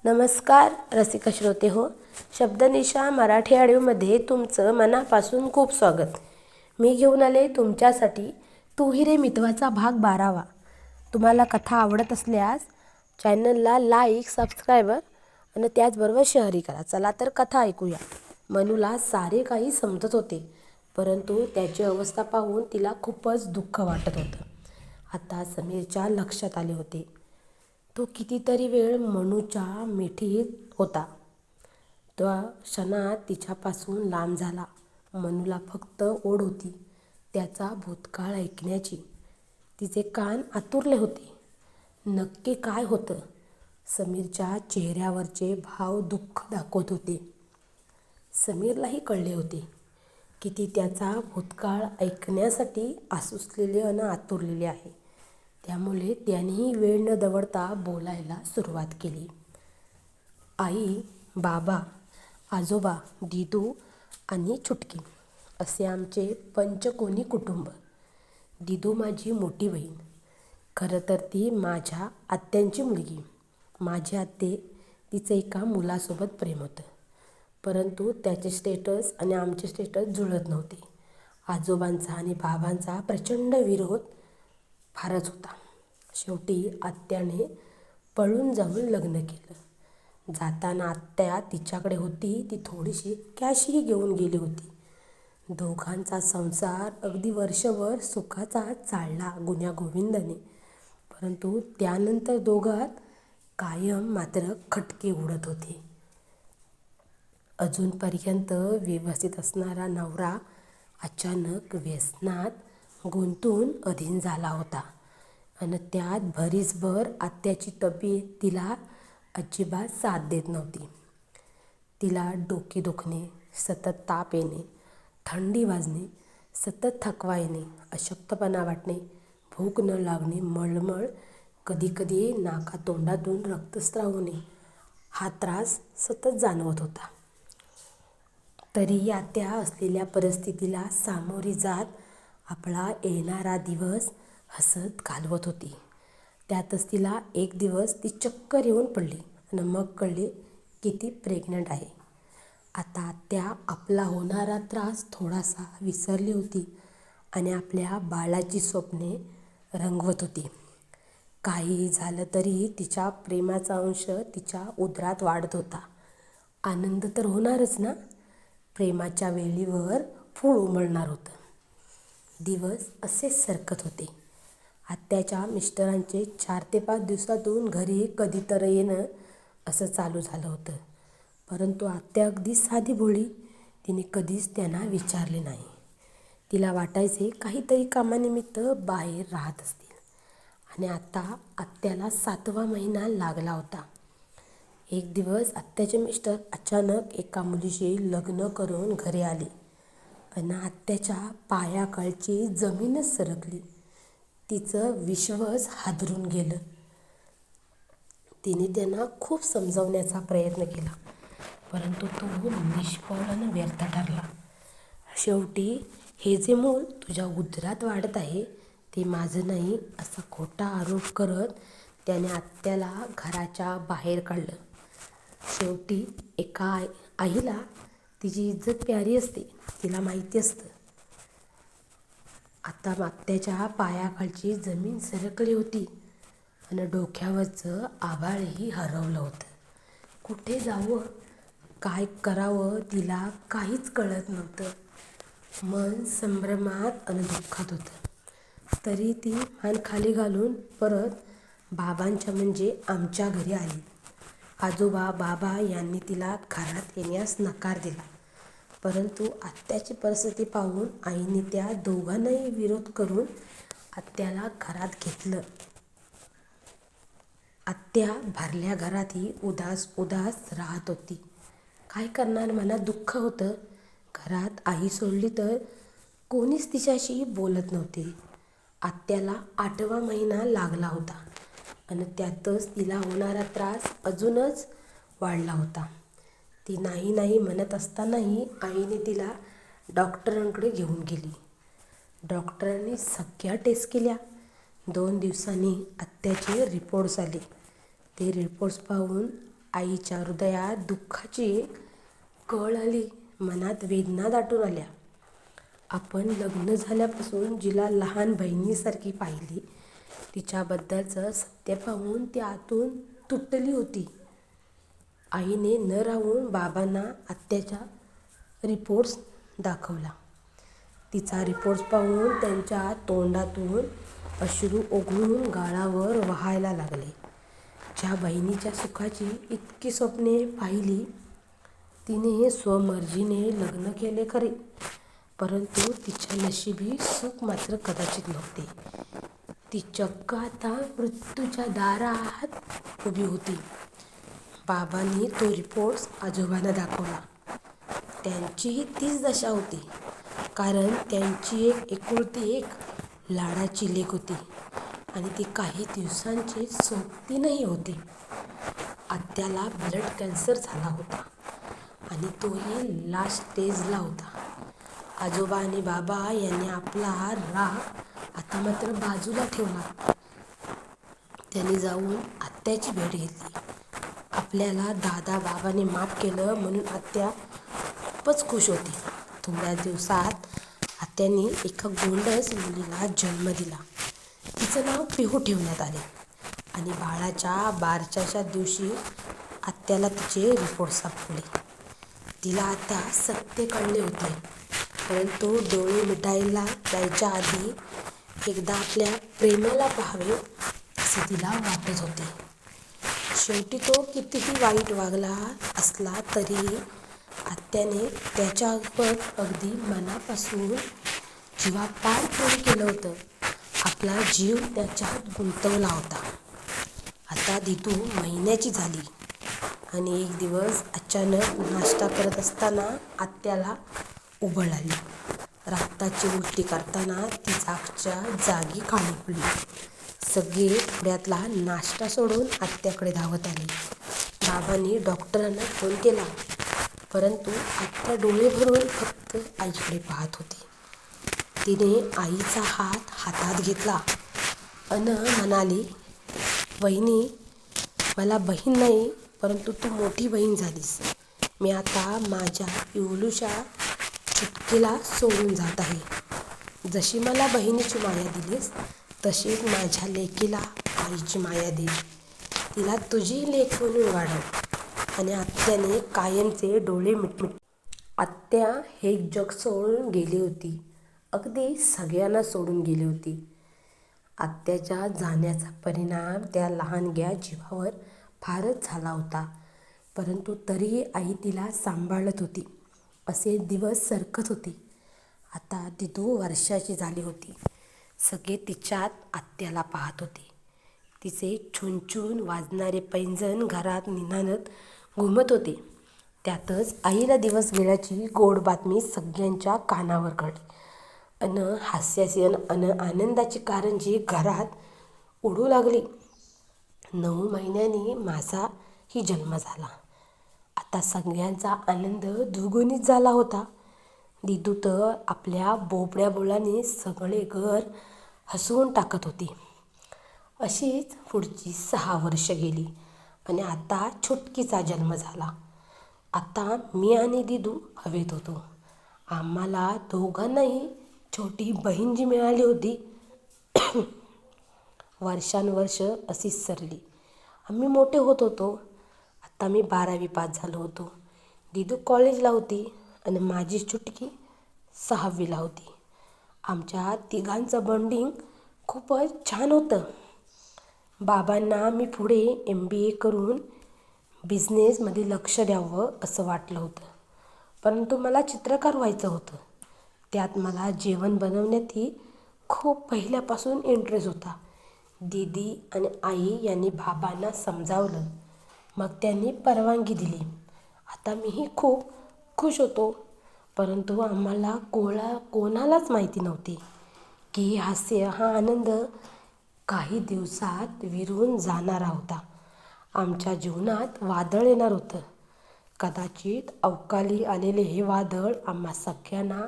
नमस्कार रसिक श्रोते हो. शब्दनिशा मराठी ऑडिओमध्ये तुमचं मनापासून खूप स्वागत. मी घेऊन आले तुमच्यासाठी तू ही रे मितवाचा भाग 12वा. तुम्हाला कथा आवडत असल्यास चॅनलला लाईक, सबस्क्रायबर आणि त्याचबरोबर शेअरही करा. चला तर कथा ऐकूया. मनूला सारे काही समजत होते, परंतु त्याची अवस्था पाहून तिला खूपच दुःख वाटत होतं. आता समीरच्या लक्षात आले होते. तो कितीतरी वेळ मनूच्या मिठीत होता. त्या क्षणात तिच्यापासून लांब झाला. मनूला फक्त ओढ होती त्याचा भूतकाळ ऐकण्याची. तिचे कान आतुरले होते. नक्की काय होतं? समीरच्या चेहऱ्यावरचे भाव दुःख दाखवत होते. समीरलाही कळले होते की ती त्याचा भूतकाळ ऐकण्यासाठी आसुसलेली आणि आतुरलेली आहे. त्यामुळे त्यानेही वेळ न दवडता बोलायला सुरुवात केली. आई, बाबा, आजोबा, दिदू आणि छुटकी असे आमचे पंचकोनी कुटुंब. दिदू माझी मोठी बहीण. खरं तर ती माझ्या आत्यांची मुलगी. माझी आत्ते तिचं एका मुलासोबत प्रेम होतं, परंतु त्याचे स्टेटस आणि आमचे स्टेटस जुळत नव्हते. आजोबांचा आणि बाबांचा प्रचंड विरोध फारच होता. शेवटी आत्याने पळून जाऊन लग्न केलं. जाताना आत्या तिच्याकडे होती ती थोडीशी कॅशही घेऊन गेली होती. दोघांचा संसार अगदी वर्षभर सुखाचा चालला गुण्यागोविंदाने. परंतु त्यानंतर दोघात कायम मात्र खटके उडत होते. अजूनपर्यंत व्यवस्थित असणारा नवरा अचानक व्यसनात गुंतून अधीन झाला होता आणि त्यात भरीसभर आत्याची तब्येत तिला अजिबात साथ देत नव्हती. तिला डोके दुखणे, सतत ताप येणे, थंडी वाजणे, सतत थकवा येणे, अशक्तपणा वाटणे, भूक न लागणे, मळमळ, कधीकधी नाकातोंडातून रक्तस्राव होणे, हा त्रास सतत जाणवत होता. तरीही आत्या असलेल्या परिस्थितीला सामोरी जात आपला येणारा दिवस हसत घालवत होती. त्यातच तिला एक दिवस ती चक्कर येऊन पडली आणि मग कळले की ती प्रेग्नंट आहे. आता आत्या आपला होणारा त्रास थोडासा विसरली होती आणि आपल्या बाळाची स्वप्ने रंगवत होती. काहीही झालं तरी तिच्या प्रेमाचा अंश तिच्या उदरात वाढत होता. आनंद तर होणारच ना. प्रेमाच्या वेळीवर फूल उमलणार होतं. दिवस असेच सरकत होते. आत्याच्या मिस्टरांचे 4 ते 5 दिवसातून घरी कधीतरी येणं असं चालू झालं होतं. परंतु आत्या अगदी साधी भोळी. तिने कधीच त्यांना विचारले नाही. तिला वाटायचे काहीतरी कामानिमित्त बाहेर राहत असतील. आणि आता आत्याला 7वा महिना लागला होता. एक दिवस आत्याचे मिस्टर अचानक एका मुलीशी लग्न करून घरी आले आणि आत्याच्या पायाखालची जमीनच सरकली. तिचं विश्वच हादरून गेलं. तिने त्यांना खूप समजावण्याचा प्रयत्न केला, परंतु तो निष्फळ आणि व्यर्थ ठरला. शेवटी हे जे मूल तुझ्या उदरात वाढत आहे ते माझं नाही असा खोटा आरोप करत त्याने आत्याला घराच्या बाहेर काढलं. शेवटी एका आईला तिची इज्जत प्यारी असते, तिला माहिती असतं. आता आत्याच्या पायाखालची जमीन सरकली होती आणि डोक्यावरचं आभाळही हरवलं होतं. कुठे जावं, काय करावं तिला काहीच कळत नव्हतं. मन संभ्रमात आणि दुःखात होतं. तरी ती मान खाली घालून परत बाबांच्या म्हणजे आमच्या घरी आली. आजोबा, बाबा यांनी तिला घरात येण्यास नकार दिला. परंतु आत्याची परिस्थिती पाहून आईने त्या दोघांनाही विरोध करून आत्याला घरात घेतलं. आत्या भरल्या घरातही उदास उदास राहत होती. काय करणार, मनात दुःख होतं. घरात आई सोडली तर कोणीच तिच्याशी बोलत नव्हते. आत्याला 8वा महिना लागला होता आणि त्यातच तिला होणारा त्रास अजूनच वाढला होता. ती नाही नाही म्हणत असतानाही आईने तिला डॉक्टरांकडे घेऊन गेली. डॉक्टरांनी सगळ्या टेस्ट केल्या. 2 दिवसांनी आत्याचे रिपोर्ट्स आले. ते रिपोर्ट्स पाहून आईच्या हृदयात दुःखाची कळ आली, मनात वेदना दाटून आल्या. आपण लग्न झाल्यापासून जिला लहान बहिणीसारखी पाहिली, तिच्याबद्दलचं सत्य पाहून ती आतून तुटली होती. आईने न राहून बाबांना आत्याचा रिपोर्ट्स दाखवला. तिचा रिपोर्ट्स पाहून त्यांच्या तोंडातून अश्रू ओघळून गालावर वाहायला लागले. ज्या बहिणीच्या सुखाची इतकी स्वप्ने पाहिली, तिने स्वमर्जीने लग्न केले खरे, परंतु तिच्या नशिबी सुख मात्र कदाचित नव्हते. ती चक्क आता मृत्यूच्या दारात उभी होती. बाबांनी तो रिपोर्ट्स आजोबांना दाखवला. त्यांचीही तीच दशा होती, कारण त्यांची एकुलती एक लाडाची लेक होती आणि ती काही दिवसांची सोबतीनही होती. आत्याला ब्लड कॅन्सर झाला होता आणि तोही लास्ट स्टेजला होता. आजोबा आणि बाबा यांनी आपला राग आता मात्र बाजूला ठेवला. त्यांनी जाऊन आत्याची भेट घेतली. आपल्याला दादा बाबाने माफ केलं म्हणून आत्या खूपच खुश होती. थोड्या दिवसात आत्याने एका गोंडस मुलीला जन्म दिला. तिचं नाव पिहू ठेवण्यात आले आणि बाळाच्या बारशाच्या दिवशी आत्याला तिचे रिपोर्ट सापडले. तिला आता सत्य कळले होते, परंतु डोळे मिटायला जायच्या आधी एकदा आपल्या प्रेमाला पाहावे असे तिला वाटत होते. शेवटी तो कितीही वाईट वागला असला तरी आत्याने त्याच्यावर अगदी मनापासून जीवापाड प्रेम केलं होतं. आपला जीव त्याच्यात गुंतवला होता. आता दिदू महिन्याची झाली आणि एक दिवस अचानक नाश्ता करत असताना आत्याला उबळ आली. रक्ताची उलटी करताना ती जागच्या जागी खाली पडली. सगळे पुढ्यातला नाश्ता सोडून आत्याकडे धावत आले. बाबांनी डॉक्टरांना फोन केला, परंतु आत्या डोळे भरून फक्त आईकडे पाहत होती. तिने आईचा हात हातात घेतला अन म्हणाली, वहिनी, मला बहीण नाही, परंतु तू मोठी बहीण झालीस. मी आता माझ्या इवलूच्या चुटकीला सोडून जात आहे. जशी मला बहिणीची माया दिलीस, तशीच माझ्या लेकीला आईची माया दे. तिला तुझी लेक म्हणून वाढव. आणि आत्याने कायमचे डोळे मिटमिट. आत्या हे जग सोडून गेली होती. अगदी सगळ्यांना सोडून गेली होती. आत्याच्या जाण्याचा परिणाम त्या लहानग्या जीवावर फारच झाला होता, परंतु तरीही आई तिला सांभाळत होती. असे दिवस सरकत होते. आता दिदू वर्षाची झाली होती. सगळे तिच्यात आत्याला पाहत होते. तिचे छुनछुन वाजणारे पैंजण घरात निनादत घुमत होते. त्यातच आईला दिवस गेल्याची गोड बातमी सगळ्यांच्या कानावर पडली. हास्याची आनंदाची कारंजी घरात उडू लागली. 9 महिन्यांनी माझाही जन्म झाला. आता सगळ्यांचा आनंद द्विगुणित झाला होता. दिदू तर आपल्या बोबड्या बोलाने सगळे घर हसवून टाकत होती. अशीच पुढची 6 वर्ष गेली आणि आता छुटकीचा जन्म झाला. आता मी आणि दिदू हवेत होतो. आम्हाला दोघांनाही छोटी बहीण जी मिळाली होती, वर्षानुवर्ष अशीच सरली. आम्ही मोठे होत होतो. आता मी 12वी पास झालो होतो. दिदू कॉलेजला होती आणि माझी चुटकी 6वीला होती. आमच्या तिघांचं बॉन्डिंग खूपच छान होतं. बाबांना मी पुढे MBA करून बिझनेसमध्ये लक्ष द्यावं असं वाटलं होतं, परंतु मला चित्रकार व्हायचं होतं. त्यात मला जेवण बनवण्यातही खूप पहिल्यापासून इंटरेस्ट होता. दीदी आणि आई यांनी बाबांना समजावलं, मग त्यांनी परवानगी दिली. आता मीही खूप खुश होतो, परंतु आम्हाला कोणालाच माहिती नव्हती की हा आनंद काही दिवसात विरून जाणारा होता. आमच्या जीवनात वादळ येणार होतं. कदाचित अवकाळी आलेले हे वादळ आम्हा सगळ्यांना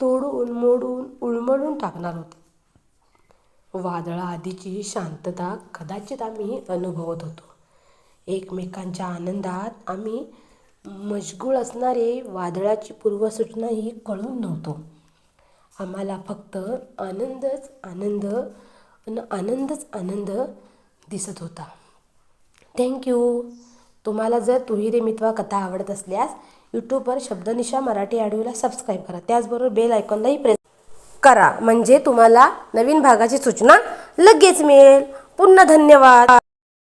तोडून मोडून उलमडून टाकणार होते. वादळाआधीची शांतता कदाचित आम्ही अनुभवत होतो. एकमेकांच्या आनंदात आम्ही मशगूल असणारे वादळाची पूर्वसूचनाही कळून नव्हतो. आम्हाला फक्त आनंदच आनंद आणि आनंदच आनंद दिसत होता. थँक्यू. तुम्हाला जर तू ही रे मितवा कथा आवडत असल्यास यूट्यूबवर शब्दनिशा मराठी ऑडिओला सबस्क्राईब करा. त्याचबरोबर बेल आयकॉनलाही प्रेस करा, म्हणजे तुम्हाला नवीन भागाची सूचना लगेच मिळेल. पुन्हा धन्यवाद.